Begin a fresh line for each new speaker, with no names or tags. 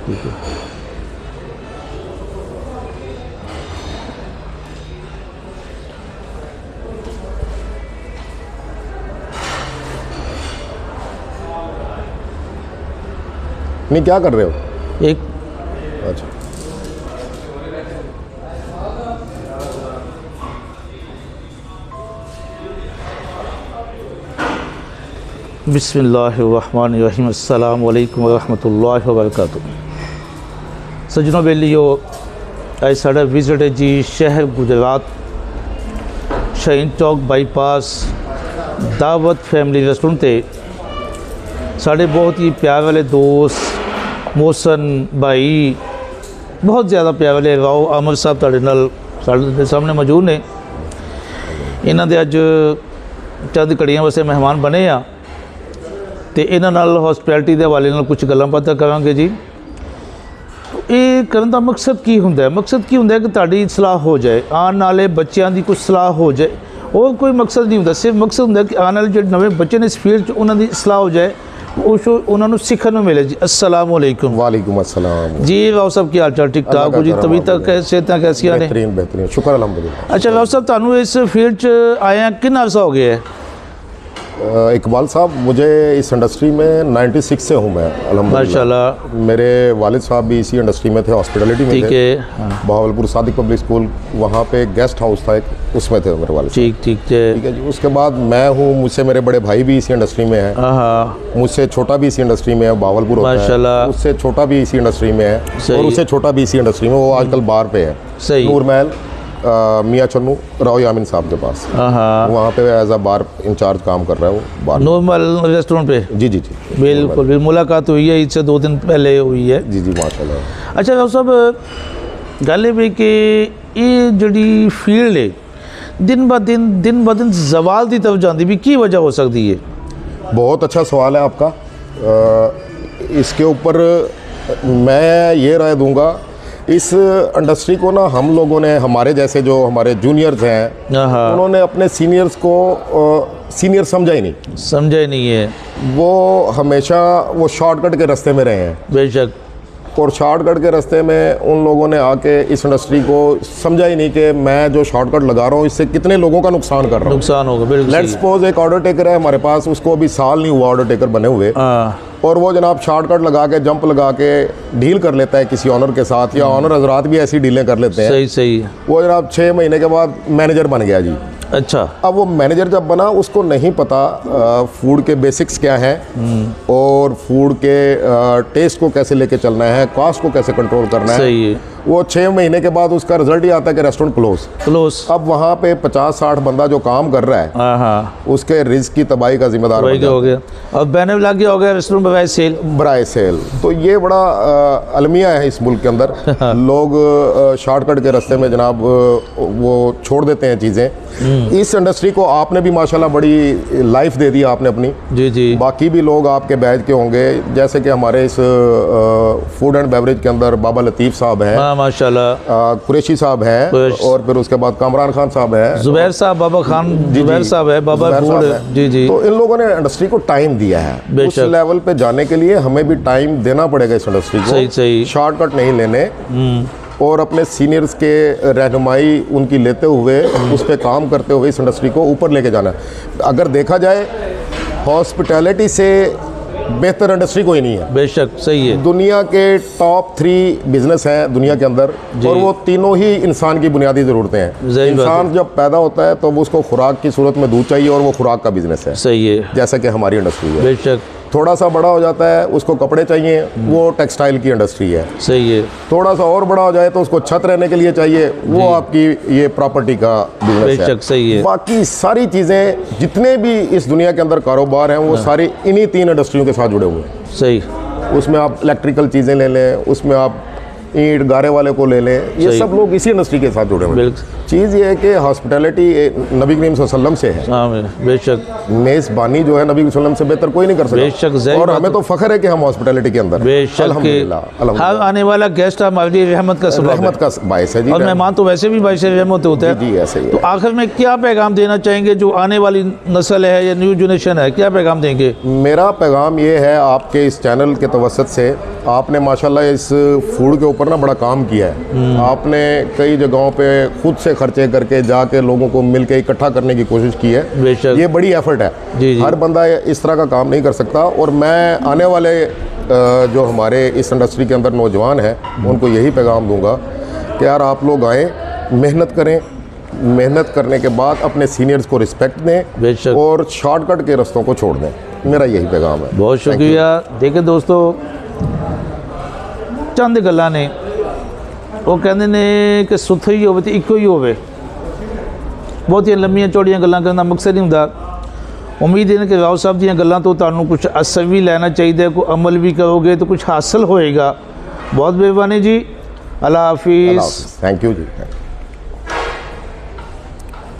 ठीक है।
नहीं क्या कर रहे हो?
एक
अच्छा,
बिस्मिल्लाहिर्रहमानिर्रहीम, अस्सलाम वालेकुम वरहमतुल्लाहि वबरकातुहू। सज्जनों बेलियो, आज साडा विजिट है जी शहर गुजरात, शाहीन चौक बाईपास दावत फैमिली रेस्टोरेंट ते साढ़े बहुत ही प्यार वाले दोस्त मोहसन भाई, बहुत ज़्यादा प्यार वाले राव आमिर साहब तुहाडे नाल साडे सामने मौजूद ने। इन्हां दे अज चंद घड़ियां वास्ते मेहमान बने आ ते इन्हां नाल हॉस्पिटैलिटी के हवाले नाल कुछ गल्लां बातां करांगे जी। ये करन दा मकसद की हुंदा है? मकसद की हुंदा है कि तुहाडी सलाह हो जाए, आने वाले बच्चों की कुछ सलाह हो जाए, और कोई मकसद नहीं हुंदा। सिर्फ मकसद हुंदा कि आने वाले जो नवे बच्चे ने इस फील्ड च उन्हां दी सलाह हो जाए, उस उन्होंने सीखने को मिले जी। अस्सलाम वालेकुम।
वालेकुम अस्सलाम
जी। राव साहब की हाल चाल ठीक ठाक हो जी? तबीयत सेहत कैसी ने?
बेहतरीन बेहतरीन, शुक्र अल्हम्दुलिल्लाह।
अच्छा राव साहब, तुहानू इस फील्ड च आया कितना अरसा हो गया है?
इकबाल साहब, मुझे इस इंडस्ट्री में 96 से हूँ मैं, अल्हम्दुलिल्लाह।
माशाल्लाह।
मेरे वालिद साहब भी इसी इंडस्ट्री में थे, हॉस्पिटलिटी में
ठीक
थे।
है। हाँ।
बहावलपुर सादिक पब्लिक स्कूल, वहाँ पे गेस्ट हाउस था एक, उसमें थे मेरे वालिद साहब।
ठीक ठीक है।
ठीक है जी। उसके बाद मैं हूँ, मुझसे मेरे बड़े भाई भी इसी इंडस्ट्री में है,
हाँ,
मुझसे छोटा भी इसी इंडस्ट्री में है, बहावलपुर होता
माशाल्लाह।
है, उससे छोटा भी इसी इंडस्ट्री में है,
सही।
और उससे छोटा भी इसी इंडस्ट्री में, वो आजकल बाहर पे है।
सही।
नूरमहल मियाँ चन्नू राव यामिन साहब के पास,
हाँ,
वहाँ पे एज अ बार इंचार्ज काम कर रहा है वो बार।
नॉर्मल रेस्टोरेंट पे?
जी जी जी,
बिल्कुल भी मुलाकात हुई है, इससे 2 दिन पहले हुई है।
जी जी माशाल्लाह।
अच्छा राव साहब, गल ये भी कि ये जी फील्ड है दिन ब दिन जवाल की तरफ जाती भी, की वजह हो सकती है?
बहुत अच्छा सवाल है आपका। इसके ऊपर मैं ये राय दूंगा, इस इंडस्ट्री को ना हम लोगों ने, हमारे जैसे जो हमारे जूनियर्स हैं,
हाँ,
उन्होंने अपने सीनियर्स को सीनियर समझा ही नहीं,
समझा ही नहीं है।
वो हमेशा वो शॉर्टकट के रास्ते में रहे हैं,
बेशक।
और शॉर्टकट के रास्ते में उन लोगों ने आके इस इंडस्ट्री को समझा ही नहीं कि मैं जो शॉर्टकट लगा रहा हूँ इससे कितने लोगों का नुकसान कर रहा हूँ।
नुकसान होगा, बिल्कुल।
लेट्स सपोज एक ऑर्डर टेकर है हमारे पास, उसको अभी साल नहीं हुआ ऑर्डर टेकर बने हुए, और वो जनाब शॉर्टकट लगा के, जंप लगा के डील कर लेता है किसी ऑनर के साथ, या ऑनर हजरात भी ऐसी डीलें कर लेते हैं।
सही सही।
वो जनाब 6 महीने के बाद मैनेजर बन गया जी।
अच्छा।
अब वो मैनेजर जब बना, उसको नहीं पता फूड के बेसिक्स क्या हैं, और फूड के टेस्ट को कैसे लेके चलना है, कॉस्ट को कैसे कंट्रोल करना है।
सही है।
वो 6 महीने के बाद उसका रिजल्ट ही आता है कि रेस्टोरेंट क्लोज। अब वहाँ पे 50-60 बंदा जो काम कर रहा है,
हाँ,
उसके रिस्क की तबाही का जिम्मेदार बन
हो गया, और बैनर लग गया हो गया रेस्टोरेंट में
बराए सेल। तो ये बड़ा अलमिया है इस मुल्क के अंदर। लोग शॉर्टकट के रास्ते में जनाब वो छोड़ देते हैं चीज़ें। इस इंडस्ट्री को आपने भी माशाल्लाह बड़ी लाइफ दे दी आपने अपनी। जी जी। बाकी भी लोग आपके बैच के होंगे, जैसे कि हमारे इस फूड एंड बेवरेज के अंदर बाबा लतीफ़ साहब हैं, माशाल्लाह, कुरैशी साहब हैं, और फिर उसके बाद कामरान खान साहब हैं, जुबैर साहब, बाबा खान जुबैर साहब है, बाबा फूड। जी जी। तो इन लोगों ने इंडस्ट्री को टाइम दिया है। उस लेवल पे जाने के लिए हमें भी टाइम देना पड़ेगा इस इंडस्ट्री को। सही। शॉर्टकट नहीं लेने, और अपने सीनियर्स के रहनुमाई उनकी लेते हुए, उस पर काम करते हुए इस इंडस्ट्री को ऊपर लेके जाना है। अगर देखा जाए, हॉस्पिटैलिटी से बेहतर इंडस्ट्री कोई नहीं है। बेशक सही है। दुनिया के टॉप 3 बिजनेस हैं दुनिया के अंदर, और वो तीनों ही इंसान की बुनियादी ज़रूरतें हैं। इंसान जब पैदा होता है तो उसको खुराक की सूरत में दूध चाहिए, और वो खुराक का बिजनेस है। सही है। जैसा कि हमारी इंडस्ट्री है। बेशक। थोड़ा सा बड़ा हो जाता है, उसको कपड़े चाहिए, वो टेक्सटाइल की इंडस्ट्री है। सही है। थोड़ा सा और बड़ा हो जाए तो उसको छत रहने के लिए चाहिए, वो आपकी ये प्रॉपर्टी का बिजनेस है। सही है। बाकी सारी चीज़ें जितने भी इस दुनिया के अंदर कारोबार हैं, वो सारे इन्हीं 3 इंडस्ट्रियों के साथ जुड़े हुए हैं। सही। उसमें आप इलेक्ट्रिकल चीज़ें ले लें, उसमें आप ईंट गारे वाले को ले लें, ये
सही।
सब लोग इसी इंडस्ट्री के साथ जुड़े हुए हैं।
बिल्कुल।
चीज़ ये है कि हॉस्पिटैलिटी नबी करीम सल्लल्लाहु अलैहि वसल्लम से है।
हाँ बेशक,
मेज़बानी जो है नबी वसल्लम से बेहतर कोई नहीं कर
बेशक,
सकता,
सही
और
बात
हमें तो फ़ख्र है कि हम हॉस्पिटैलिटी के अंदर हैं।
बेशक
अल्हम्दुलिल्लाह,
हर
अल्हम्दुलिल्लाह।
आने वाला गेस्ट हमारे लिए रहमत का सबब
रहमत
है,
का बायस है जी।
और मेहमान तो वैसे भी बाइश रहमत होते हैं।
जी, ऐसे ही है।
तो आखिर में क्या पैगाम देना चाहेंगे जो आने वाली नस्ल है या न्यू जनरेशन है, क्या पैगाम देंगे?
मेरा पैगाम ये है आपके इस चैनल के तवसत से, आपने माशाल्लाह इस फूड के ऊपर ना बड़ा काम किया है। आपने कई जगहों पे खुद से खर्चे करके जाके लोगों को मिल के इकट्ठा करने की कोशिश की है।
बेशक।
ये बड़ी एफर्ट है,
जी, जी।
हर बंदा इस तरह का काम नहीं कर सकता। और मैं आने वाले जो हमारे इस इंडस्ट्री के अंदर नौजवान हैं उनको यही पैगाम दूंगा कि यार आप लोग आएँ, मेहनत करें, मेहनत करने के बाद अपने सीनियर्स को रिस्पेक्ट दें
बेशक।
और शॉर्टकट के रास्तों को छोड़ दें। मेरा यही पैगाम है।
बहुत शुक्रिया। देखिए दोस्तों, चंद गल्लां ने वो कहते ने कि सुथ ही होवे तो इक्को ही होवे। बहुतियां लंबियां चौड़ियां गल्लां करन दा मकसद नहीं हुंदा। उम्मीद है कि राव साहब दीयां गल्लां तो तुहानूं कुछ असर भी लेना चाहिए, कोई अमल भी करोगे तो कुछ हासिल होएगा। बहुत मेहरबानी जी, अल्लाह हाफिज़।
Thank you ji.